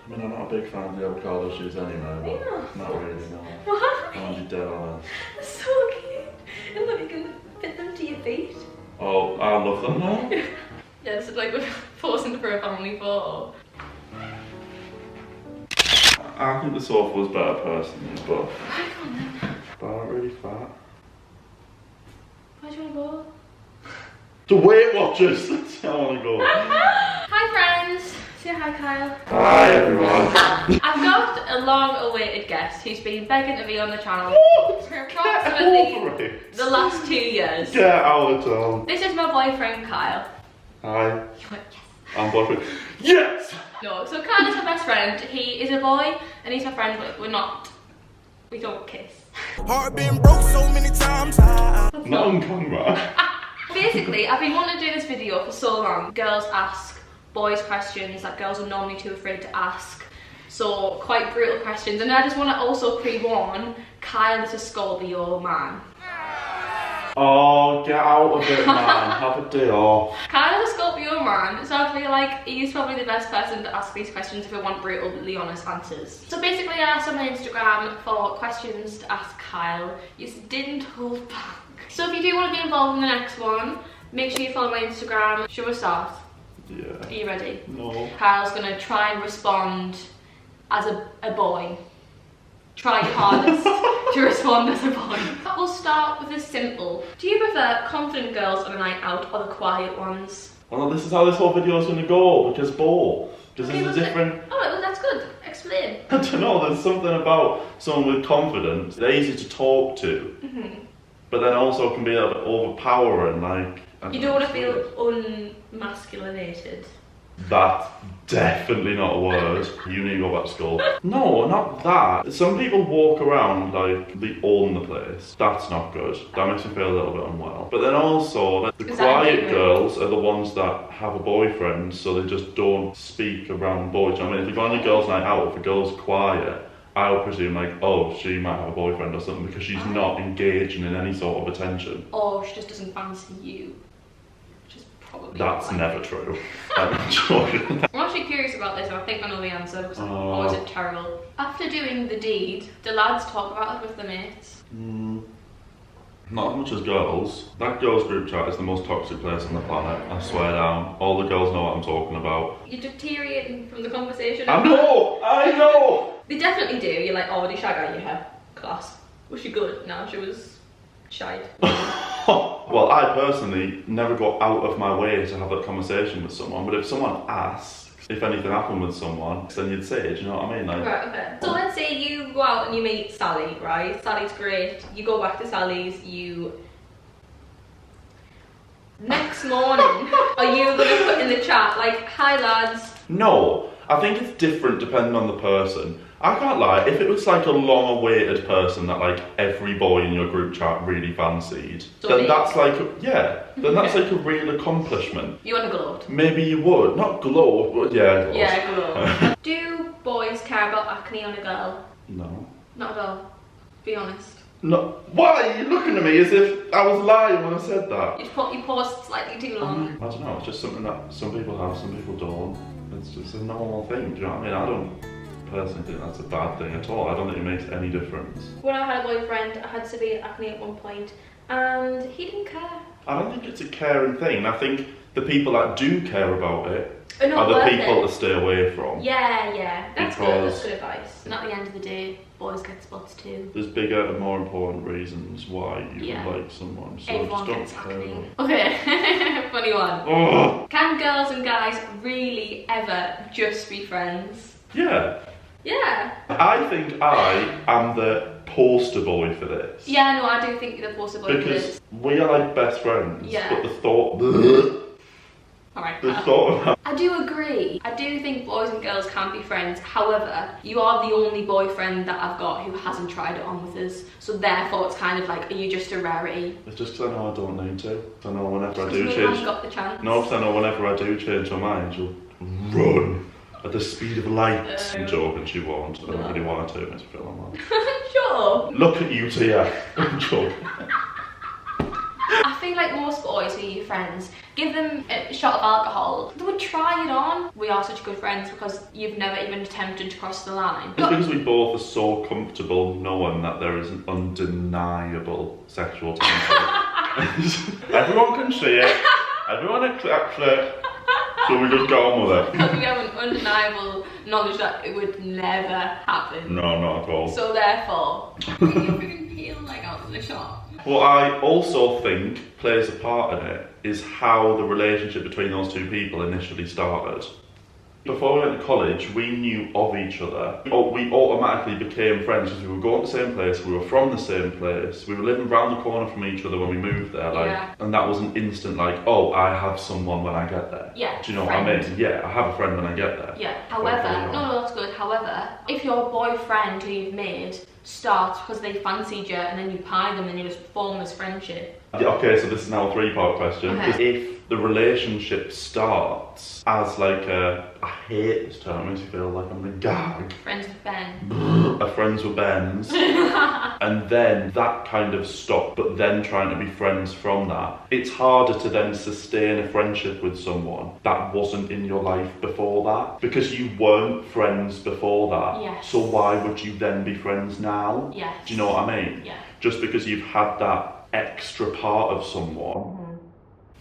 I mean, I'm not a big fan of the avocado shoes anyway, but not really, no. What? I'm just dead on it. That's so cute. And look, you can fit them to your feet. Oh, I love them now. Yeah, this is like we're forcing for a family photo. I think the sofa was better personally, but Right on then. but I'm really fat. Where do you want to go? The Weight Watchers! That's how I want to go. Hi friends! Say hi Kyle. Hi everyone. I've got a long-awaited guest who's been begging to be on the channel What? for Get approximately over it. the last 2 years. Get out of town. This is my boyfriend Kyle. Hi. You went, yes. I'm boyfriend. Yes! No, so Kyle is my best friend. He is a boy and he's my friend, but we don't kiss. Heart been broke so many times. Not on camera. Basically, I've been wanting to do this video for so long. Girls ask boys questions that girls are normally too afraid to ask. So quite brutal questions. And I just want to also pre-warn, Kyle is a Scorpio man. Oh, get out of it, man. Have a day off. Kyle is a Scorpio man, so I feel like he's probably the best person to ask these questions if I want brutally honest answers. So basically I asked on my Instagram for questions to ask Kyle. You didn't hold back. So if you do want to be involved in the next one, make sure you follow my Instagram. Should we start? Yeah. Are you ready? No. Kyle's gonna try and respond as a boy. Try your hardest to respond as a boy. We'll start with a simple. Do you prefer confident girls on a night out or the quiet ones? Well, this is how this whole video is going to go, because both. Because Okay, there's a different... Oh, well, that's good. Explain. I don't know, there's something about someone with confidence. They're easy to talk to, but then also can be a little bit overpowering, like... You don't want to feel unmasculinated. That's definitely not a word. You need to go back to school. No, not that. Some people walk around like they own the place. That's not good. That makes me feel a little bit unwell. But then also, like, the quiet girls are the ones that have a boyfriend, so they just don't speak around boys. I mean, if you go on a girls' night out, if a girl's quiet, I would presume like, oh, she might have a boyfriend or something because she's not engaging in any sort of attention. Or she just doesn't fancy you. Which is probably That's never true. I'm joking. I'm actually curious about this and I think I know the answer because I'm always a terrible. After doing the deed, do lads talk about it with their mates? Not as much as girls. That girls group chat is the most toxic place on the planet, I swear down. All the girls know what I'm talking about. You're deteriorating from the conversation. I know! They definitely do. You're like, oh, did shag out your hair? Class. Was she good? No, she was shied. Well, I personally never go out of my way to have that conversation with someone, but if someone asks if anything happened with someone, then you'd say it, do you know what I mean? Like, Right, okay. So let's say you go out and you meet Sally, right? Sally's great. You go back to Sally's, Next morning, are you going to put in the chat, like, hi lads? no, I think it's different depending on the person. I can't lie, if it was like a long-awaited person that like every boy in your group chat really fancied, So then me? that's like, then that's like a real accomplishment. You want to glow? Maybe you would, not glow, but yeah, glow. Yeah, glow. Do boys care about acne on a girl? No. Not at all. Be honest. No. Why are you looking at me as if I was lying when I said that? You paused slightly too long. I don't know, it's just something that some people have, some people don't. It's just a normal thing, do you know what I mean? I don't personally think that's a bad thing at all. I don't think it makes any difference. When I had a boyfriend, I had severe acne at one point, and he didn't care. I don't think it's a caring thing. I think the people that do care about it Are not are the worth people it. to stay away from. Yeah. That's good. Because- That's good advice. And at the end of the day, boys get spots too. There's bigger and more important reasons why you Yeah. like someone. So Everyone just gets don't care. acne. Okay, funny one. Oh, Can girls and guys really ever just be friends? yeah. Yeah. I think I am the poster boy for this. Yeah, no, I do think you're the poster boy for Because this. we are like best friends. Yeah. But the thought Alright. of I do agree. I do think boys and girls can be friends. However, you are the only boyfriend that I've got who hasn't tried it on with us. So therefore it's kind of like, are you just a rarity? it's just because I know I don't need to. I know whenever I Because do no change. one's got the chance. No, because I know whenever I do change my mind, she'll run at the speed of light. I'm joking, she won't. I don't really want her to. It makes me feel like that. Sure. Look at you, Tia. I'm joking. I feel like most boys who are your friends, give them a shot of alcohol, they would try it on. We are such good friends because you've never even attempted to cross the line. It's because we both are so comfortable knowing that there is an undeniable sexual tension. Everyone can see it, everyone accepts it, so we just get on with it. Because we have an undeniable knowledge that it would never happen. No, not at all. So therefore, you freaking peel like out of the shot. What I also think plays a part in it is how the relationship between those two people initially started. Before we went to college, we knew of each other. We automatically became friends because we were going to the same place, we were from the same place, we were living round the corner from each other when we moved there. And that was an instant like, oh, I have someone when I get there. Yeah. Do you know what I mean? Yeah, I have a friend when I get there. Yeah. However, no, that's good. However, if your boyfriend who you've made starts because they fancied you and then you pie them and you just form this friendship. Okay, so this is now a 3-part question. Okay. If the relationship starts as like I hate this term, it makes me feel like I'm gonna gag. Friends with Ben. A friends with Ben's. And then that kind of stopped, but then trying to be friends from that. It's harder to then sustain a friendship with someone that wasn't in your life before that. Because you weren't friends before that. Yes. So why would you then be friends now? Yes. Do you know what I mean? Yeah. Just because you've had that extra part of someone,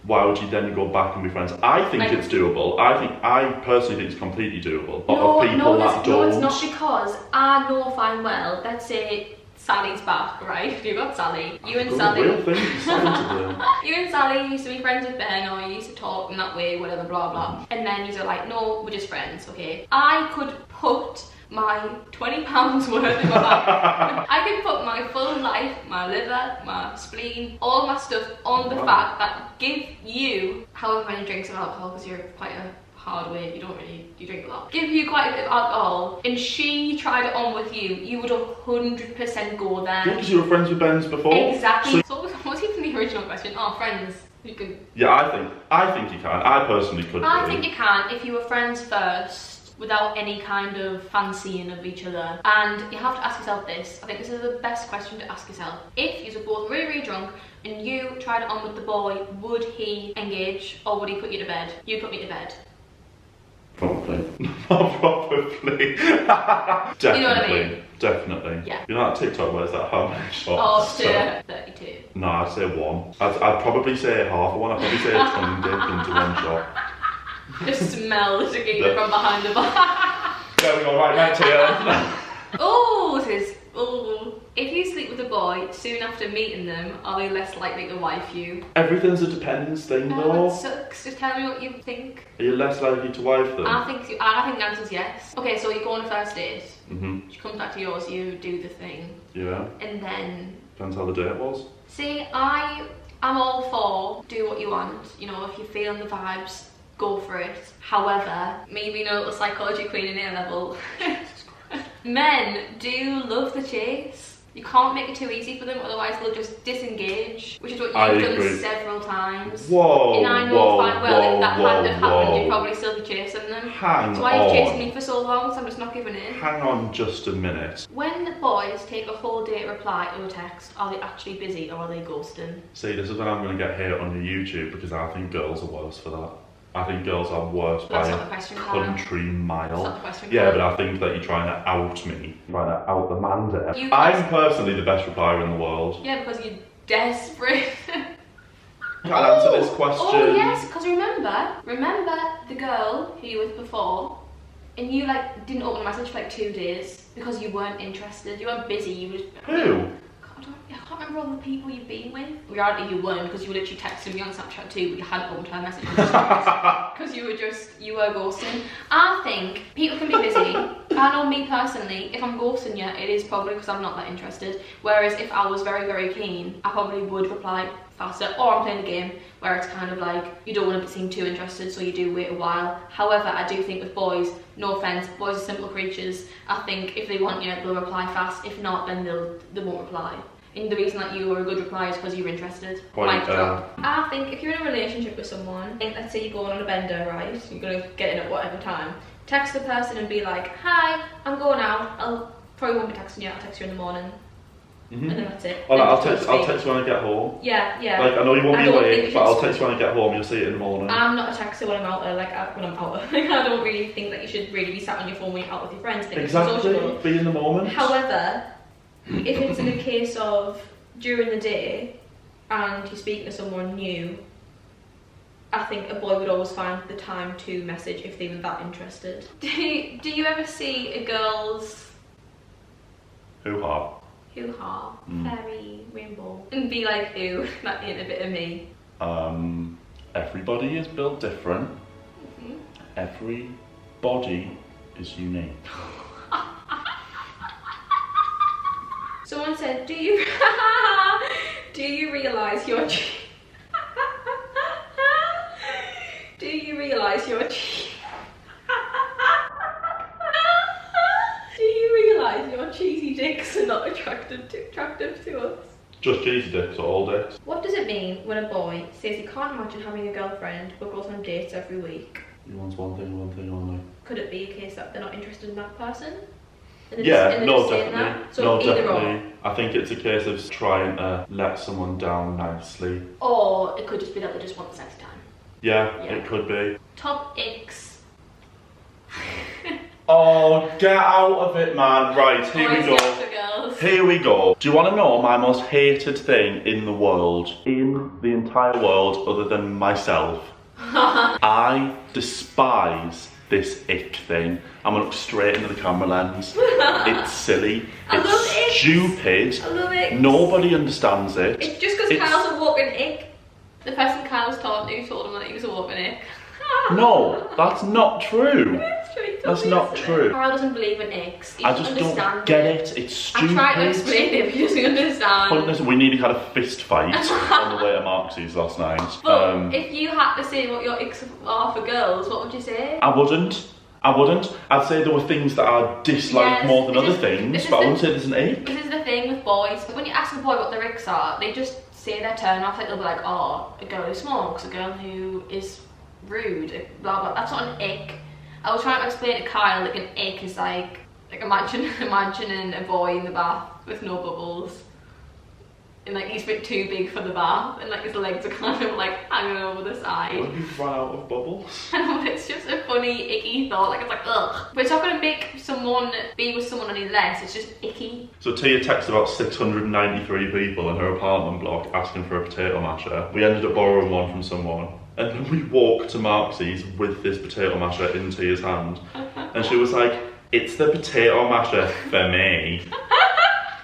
why would you then go back and be friends? I think it's doable. I personally think it's completely doable. No, of people that don't. No, it's not, because I know fine well, let's say Sally's back, right? You've got Sally. You and Sally. Real thing you started to do. You and Sally used to be friends with Ben, or you used to talk in that way, whatever, blah blah. And then you're like, no, we're just friends, okay? I could put my £20 worth in my bag. I can put my full life, my liver, my spleen, all my stuff on the fact that give you however many drinks of alcohol, because you're quite a hard weight, you drink a lot. Give you quite a bit of alcohol, and she tried it on with you, you would 100% go there. Yeah, because you were friends with Ben's before. Exactly. So what's even the original question? Oh, friends. You can. Yeah, I think you can. I personally could. I think you can if you were friends first, without any kind of fancying of each other. And you have to ask yourself this, I think this is the best question to ask yourself. If you were both really, really drunk and you tried it on with the boy, would he engage or would he put you to bed? You'd put me to bed. Probably. Probably. Definitely. You know what I mean? Definitely. Yeah. You know that TikTok where it's like how many shots? Oh, to 32. No, I'd say 1. I'd probably say half of one. I'd probably say a tongue dip into 1 shot. Just smell the tequila from behind the bar. There we go, right next to you. Oh, this is. Oh. If you sleep with a boy soon after meeting them, are they less likely to wife you? Everything's a depends thing though. That sucks. Just tell me what you think. Are you less likely to wife them? I think the answer's yes. Okay, so you go on a first date. She comes back to yours, you do the thing. Yeah. And then. Depends how the date was. See, I'm all for do what you want. You know, if you're feeling the vibes, go for it. However, me being a little psychology queen in A-level, men do love the chase. You can't make it too easy for them, otherwise they'll just disengage, which is what you've done several times. Whoa, and I know fine well if that hadn't have happened, you'd probably still be chasing them. Hang so why are you chasing me for so long? So I'm just not giving in. Hang on just a minute. When boys take a whole day to reply to a text, are they actually busy or are they ghosting? See, this is when I'm going to get hate on your YouTube because I think girls are worse for that. I think girls are worse by a country mile. That's not the question, yeah, but I think that you're trying to out me. You're trying to out the man there. I'm personally the best replier in the world. Yeah, because you're desperate. Can't answer this question. Oh yes, because remember the girl who you were with before, and you like didn't open a message for like 2 days because you weren't interested. You weren't busy. You were just, who? I can't remember all the people you've been with. In reality, you weren't, because you were literally texting me on Snapchat too, but you hadn't opened her messages because you were ghosting. I think people can be busy. I know me personally, if I'm ghosting you, it is probably because I'm not that interested. Whereas if I was very, very keen, I probably would reply faster. Or I'm playing a game where it's kind of like you don't want to seem too interested, so you do wait a while. However, I do think with boys, no offense, boys are simple creatures. I think if they want you, they'll reply fast. If not, then they won't reply. And the reason that you were a good reply is because you were interested. Mic drop. I think if you're in a relationship with someone, let's say you're going on a bender, right? You're going to get in at whatever time. Text the person and be like, hi, I'm going out. I'll probably won't be texting you, I'll text you in the morning. and then that's it. Well, Then I'll just text you when I get home. Yeah. Like, I know you won't I be don't think awake, you but I'll should- text you when I get home. You'll see it in the morning. I'm not a texter when I'm out there, when I'm out. I don't really think that you should really be sat on your phone when you're out with your friends. I think it's Exactly. sociable. Be in the moment. However, if it's in a case of during the day and you're speaking to someone new, I think a boy would always find the time to message if they were that interested. Do you ever see a girl's hoo-ha, fairy rainbow and be like, ooh, that ain't a bit of me? Everybody is built different. Every body is unique. Someone said, do you realise your do you realise your do you realise your cheesy dicks are not attractive to us? Just cheesy dicks or all dicks? What does it mean when a boy says he can't imagine having a girlfriend but goes on dates every week? He wants one thing only. Could it be a case that they're not interested in that person? Yeah, no, definitely. That? So no, either definitely. I think it's a case of trying to let someone down nicely. Or it could just be that they just want sexy time. Yeah, it could be. Top icks. Oh, get out of it, man. Right, here we go. Girls. Here we go. Do you want to know my most hated thing in the world? In the entire world, other than myself? I despise this ick thing. I'm gonna look straight into the camera lens. It's silly. It's stupid. I love it. Nobody understands it. It's just because Kyle's a walking ick. The person Kyle was talking to told him that he was a walking ick. No, that's not true. That's not true. Kyle doesn't believe in icks. I just don't get it. It's stupid. I tried to explain it, but he doesn't understand. Pointless. We nearly had a fist fight on the way to Marx's last night. But if you had to say what your icks are for girls, what would you say? I wouldn't. I'd say there were things that I dislike more than other things, but I wouldn't say there's an ick. This is the thing with boys. When you ask a boy what their icks are, they just say their turn off. Like they'll be like, oh, a girl who smokes, a girl who is rude, blah blah. That's not an ick. I was trying to explain to Kyle like an ick is like imagining a boy in the bath with no bubbles. And like he's a bit too big for the bath and like his legs are kind of like hanging over the side. What, you've run out of bubbles? I know, but it's just a funny, icky thought. Like it's like, ugh. But it's not going to make someone be with someone any less. It's just icky. So Tia texted about 693 people in her apartment block asking for a potato masher. We ended up borrowing one from someone. And then we walked to Marx's with this potato masher in Tia's hand. And she was like, it's the potato masher for me.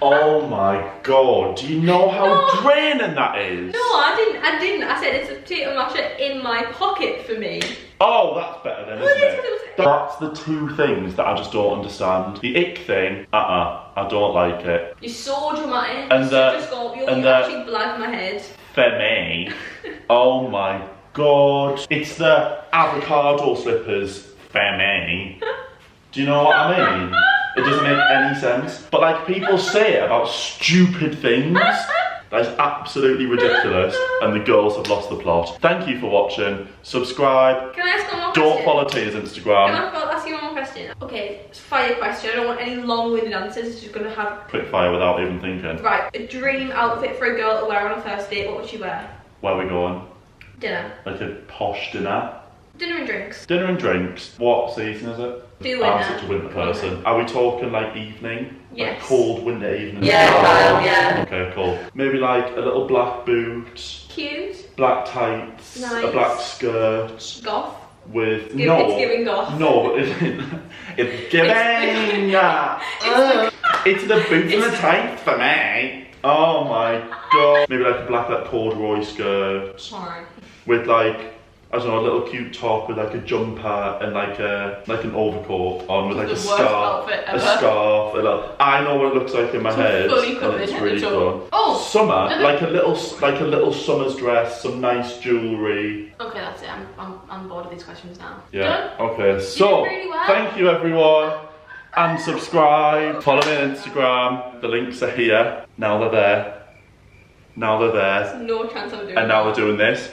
Oh my god, do you know how draining that is? No, I didn't. I said it's a potato masher in my pocket for me. Oh, that's better then, isn't it? That's the two things that I just don't understand. The ick thing, I don't like it. You're so dramatic. And you actually blagged my head. For me, oh my god. It's the avocado slippers for me. Do you know what I mean? It doesn't make any sense. But like people say it about stupid things. That is absolutely ridiculous. And the girls have lost the plot. Thank you for watching. Subscribe. Can I ask one more question? Don't follow Tia's Instagram. Can I ask you one more question? Okay, it's a fire question. I don't want any long-winded answers. It's just gonna have Quick fire without even thinking. right. A dream outfit for a girl to wear on a first date. What would she wear? Where are we going? Dinner. Like a posh dinner? Dinner and drinks. Dinner and drinks. What season is it? I'm such a winter person. Are we talking like evening? Yes. Like cold winter evening? Yeah, Kyle, yeah. Okay, cool. Maybe like a little black boot. Cute. Black tights. Nice. A black skirt. Goth. With It's giving goth. No, it's giving. It's the boots and the tights for me. Oh my god. Maybe like a black like corduroy skirt. Sorry. With like, I don't know, a little cute top with like a jumper and like an overcoat on with like a scarf. I know what it looks like in my head, and it's really fun. Oh, summer, like a little summer's dress, some nice jewellery. Okay, that's it. I'm bored of these questions now. Yeah. Done? Okay. So really well. thank you everyone, and subscribe. Follow me on Instagram. The links are here. Now they're there. Now they're there. There's no chance I'm doing And now we're doing this.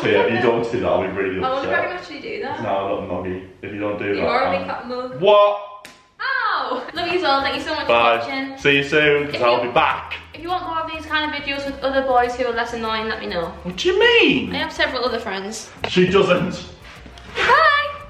Tia, if you don't do that, I'll be really upset. I wonder if I can actually do that. No, not noggy. If you don't do that, You are a big fat mug. What? Ow! No. Love you all. Thank you so much Bye. for watching. See you soon, because I'll be back. If you want more of these kind of videos with other boys who are less annoying, let me know. What do you mean? I have several other friends. She doesn't.